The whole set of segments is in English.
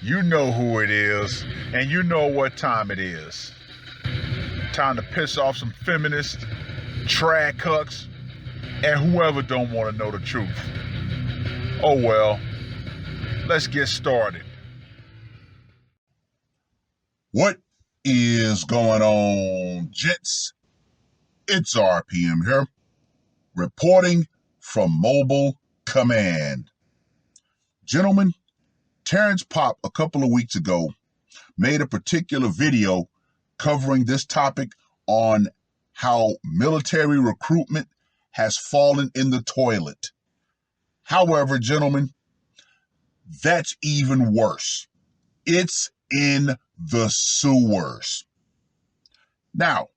You know who it is, and you know what time it is. Time to piss off some feminists, trad cucks, and whoever don't want to know the truth. Oh well, let's get started. What is going on, gents? It's R.P.M. here, reporting from Mobile Command. Gentlemen, Terrence Pop a couple of weeks ago made a particular video covering this topic on how military recruitment has fallen in the toilet. However, gentlemen, that's even worse. It's in the sewers. Now,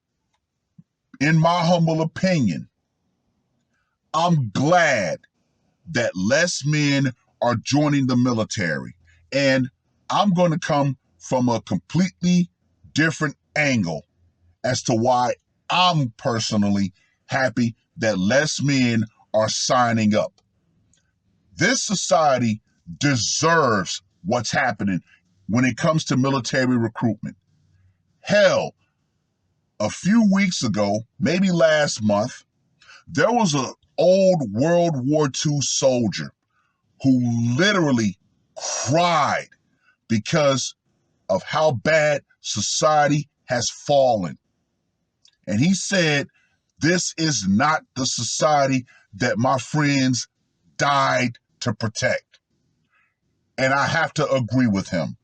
in my humble opinion, I'm glad that less men are joining the military. And I'm going to come from a completely different angle as to why I'm personally happy that less men are signing up. This society deserves what's happening when it comes to military recruitment. Hell, a few weeks ago, maybe last month, there was an old World War II soldier who literally cried because of how bad society has fallen. And he said, this is not the society that my friends died to protect. And I have to agree with him.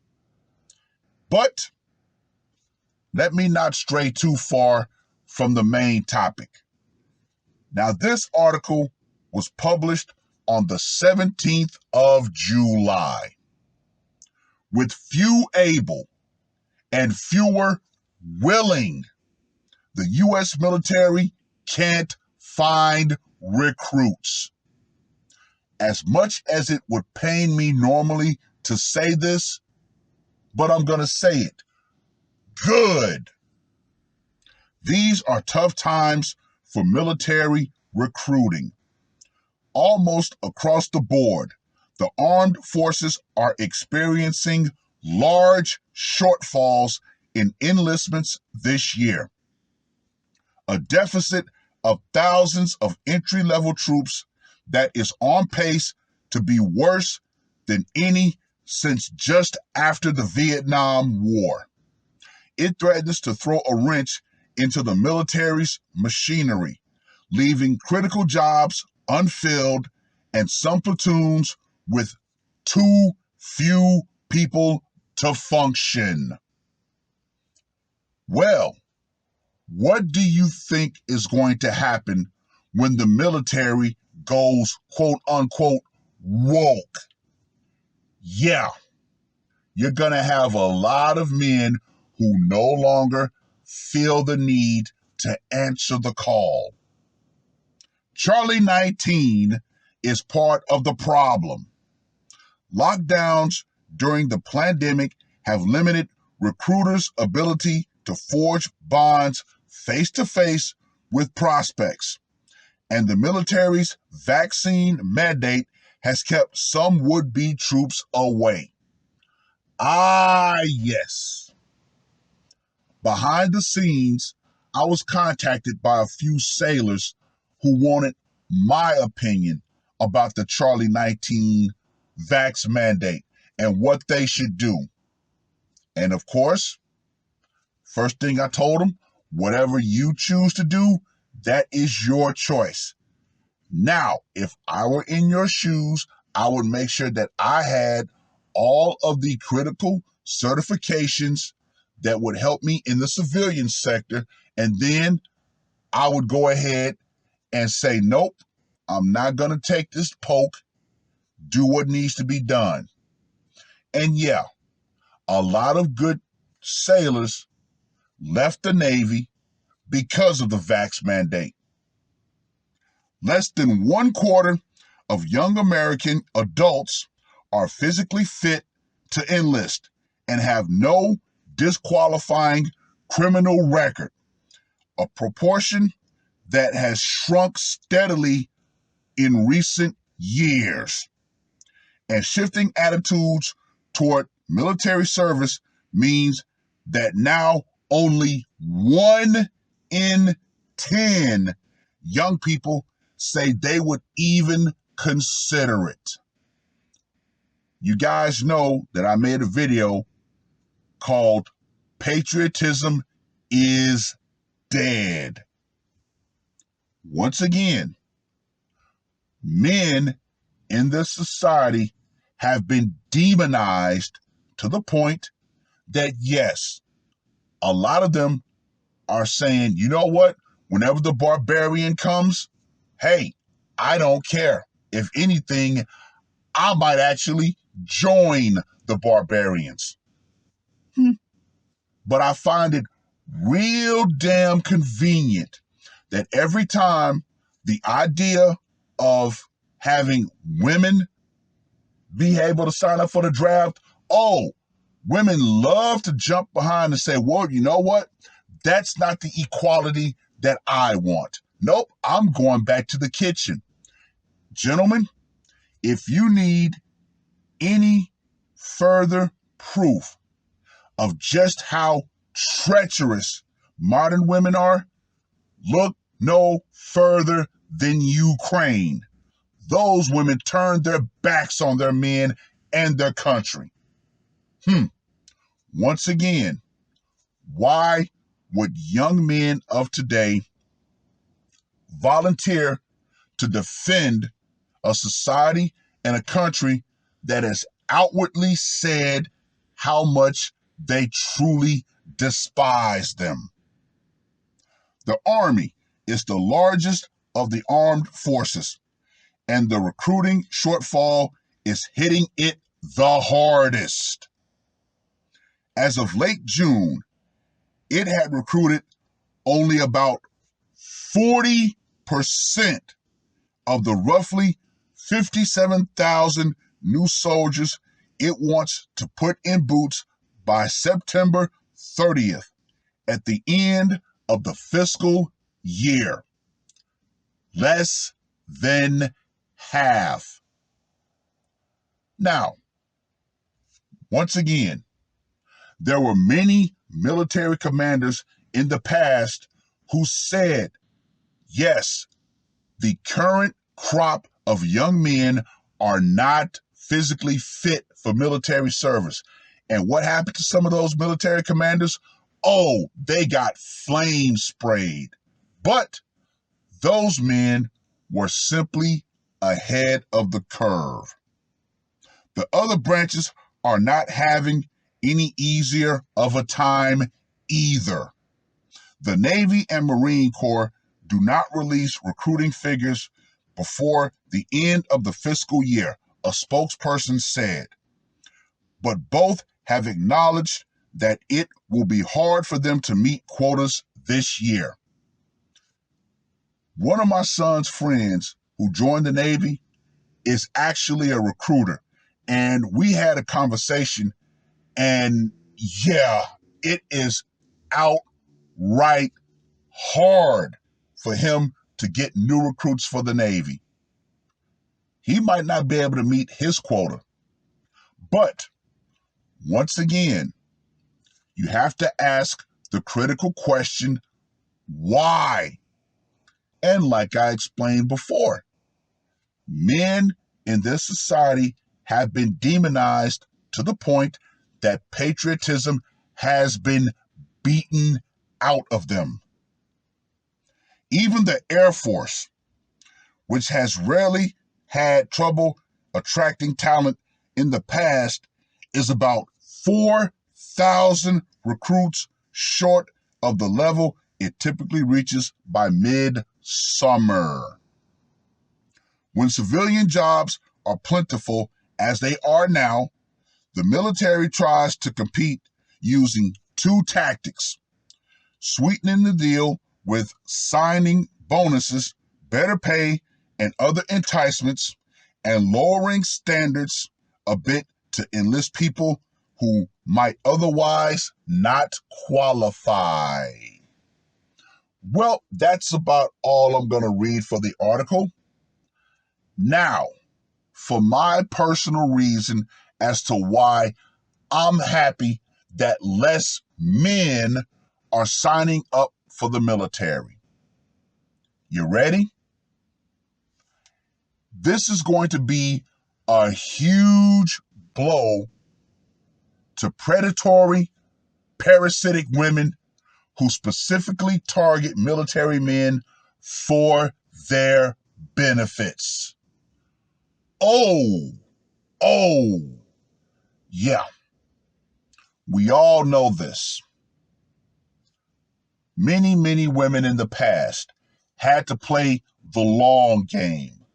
But let me not stray too far from the main topic. Now, this article was published on the 17th of July. With few able and fewer willing, the U.S. military can't find recruits. As much as it would pain me normally to say this, but I'm going to say it. Good. These are tough times for military recruiting. Almost across the board, the armed forces are experiencing large shortfalls in enlistments this year. A deficit of thousands of entry-level troops that is on pace to be worse than any since just after the Vietnam War. It threatens to throw a wrench into the military's machinery, leaving critical jobs unfilled and some platoons with too few people to function. Well, what do you think is going to happen when the military goes quote unquote woke? Yeah, you're going to have a lot of men who no longer feel the need to answer the call. Charlie 19 is part of the problem. Lockdowns during the pandemic have limited recruiters' ability to forge bonds face-to-face with prospects, and the military's vaccine mandate has kept some would-be troops away. Ah, yes. Behind the scenes, I was contacted by a few sailors who wanted my opinion about the Charlie 19 vax mandate and what they should do. And of course, first thing I told them, whatever you choose to do, that is your choice. Now, if I were in your shoes, I would make sure that I had all of the critical certifications that would help me in the civilian sector, and then I would go ahead and say, nope, I'm not going to take this poke, do what needs to be done. And yeah, a lot of good sailors left the Navy because of the vax mandate. Less than 1/4 of young American adults are physically fit to enlist and have no disqualifying criminal record, a proportion that has shrunk steadily in recent years. And shifting attitudes toward military service means that now only 1 in 10 young people say they would even consider it. You guys know that I made a video called Patriotism is Dead. Once again, men in this society have been demonized to the point that, yes, a lot of them are saying, you know what? Whenever the barbarian comes, hey, I don't care. If anything, I might actually join the barbarians. But I find it real damn convenient that every time the idea of having women be able to sign up for the draft, oh, women love to jump behind and say, well, you know what? That's not the equality that I want. Nope, I'm going back to the kitchen. Gentlemen, if you need any further proof of just how treacherous modern women are, look no further than Ukraine. Those women turned their backs on their men and their country. Once again, why would young men of today volunteer to defend a society and a country that has outwardly said how much they truly despise them? The Army is the largest of the armed forces, and the recruiting shortfall is hitting it the hardest. As of late June, it had recruited only about 40% of the roughly 57,000 new soldiers it wants to put in boots by September 30th, at the end of the fiscal year. Less than half. Now, once again, there were many military commanders in the past who said, yes, the current crop of young men are not physically fit for military service. And what happened to some of those military commanders? Oh, they got flame sprayed. But those men were simply ahead of the curve. The other branches are not having any easier of a time either. The Navy and Marine Corps do not release recruiting figures before the end of the fiscal year, a spokesperson said. But both have acknowledged that it will be hard for them to meet quotas this year. One of my son's friends who joined the Navy is actually a recruiter, and we had a conversation, and yeah, it is outright hard for him to get new recruits for the Navy. He might not be able to meet his quota. But once again, you have to ask the critical question, why? And like I explained before, men in this society have been demonized to the point that patriotism has been beaten out of them. Even the Air Force, which has rarely had trouble attracting talent in the past, is about 4,000 recruits short of the level it typically reaches by mid-summer. When civilian jobs are plentiful, as they are now, the military tries to compete using two tactics: sweetening the deal with signing bonuses, better pay, and other enticements, and lowering standards a bit to enlist people who might otherwise not qualify. Well, that's about all I'm going to read for the article. Now, for my personal reason as to why I'm happy that less men are signing up for the military. You ready? This is going to be a huge blow to predatory, parasitic women who specifically target military men for their benefits. Oh, yeah. We all know this. Many, many women in the past had to play the long game.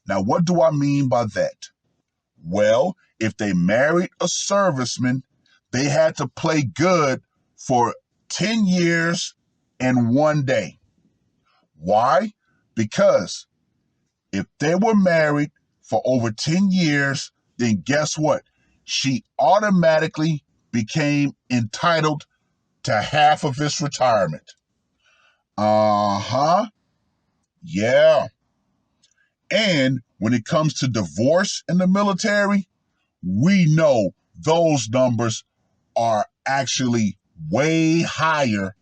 Now, what do I mean by that? Well, if they married a serviceman, they had to play good for 10 years and 1 day. Why? Because if they were married for over 10 years, then guess what? She automatically became entitled to half of his retirement. Yeah. And when it comes to divorce in the military, we know those numbers are actually way higher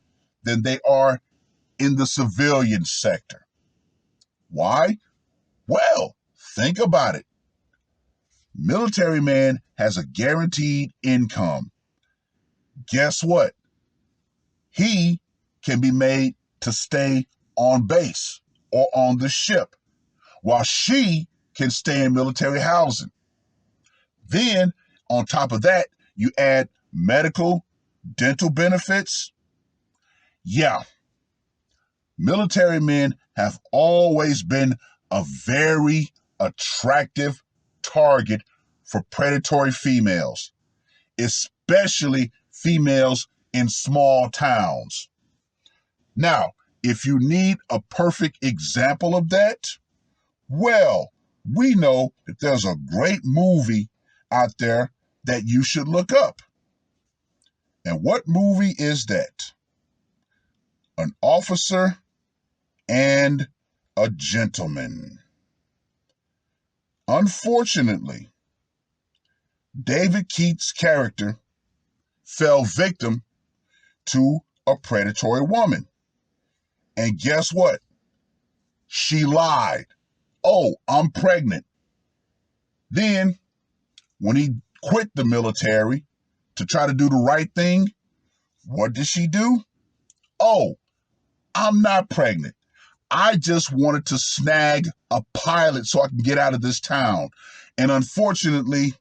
than they are in the civilian sector. Why? Well, think about it. Military man has a guaranteed income. Guess what? He can be made to stay on base or on the ship, while she can stay in military housing. Then, on top of that, you add medical, dental benefits. Yeah, military men have always been a very attractive target for predatory females, especially females in small towns. Now, if you need a perfect example of that, well, we know that there's a great movie out there that you should look up. And what movie is that? An Officer and a Gentleman. Unfortunately, David Keith's character fell victim to a predatory woman. And guess what? She lied. Oh, I'm pregnant. Then, when he quit the military to try to do the right thing, what did she do? Oh, I'm not pregnant. I just wanted to snag a pilot so I can get out of this town. And unfortunately,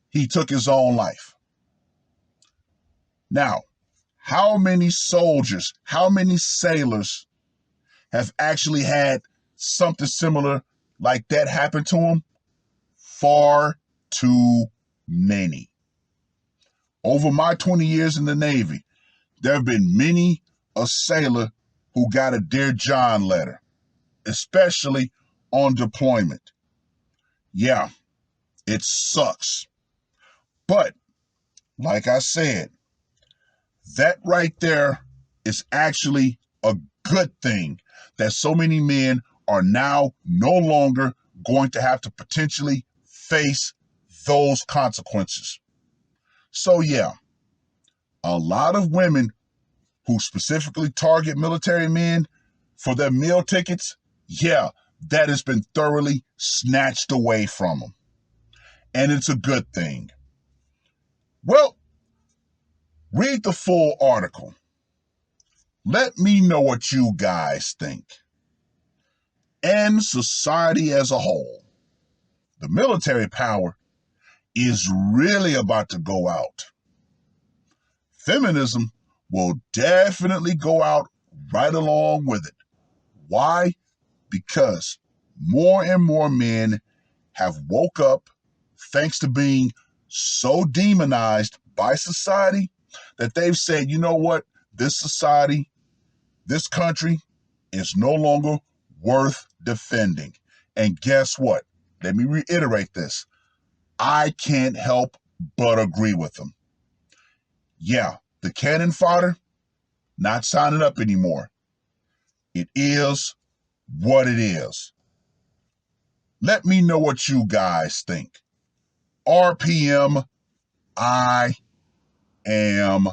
he took his own life. Now, how many soldiers, how many sailors have actually had something similar like that happen to them? Far too many. Over my 20 years in the Navy, there have been many a sailor who got a Dear John letter, especially on deployment. Yeah, it sucks. But, like I said, that right there is actually a good thing that so many men are now no longer going to have to potentially face those consequences. So yeah, a lot of women who specifically target military men for their meal tickets, yeah, that has been thoroughly snatched away from them. And it's a good thing. Well, read the full article. Let me know what you guys think. And society as a whole. The military power is really about to go out. Feminism will definitely go out right along with it. Why? Because more and more men have woke up thanks to being so demonized by society that they've said, you know what? This society, this country is no longer worth defending. And guess what? Let me reiterate this. I can't help but agree with them. Yeah, the cannon fodder, not signing up anymore. It is what it is. Let me know what you guys think. R.P.M. I am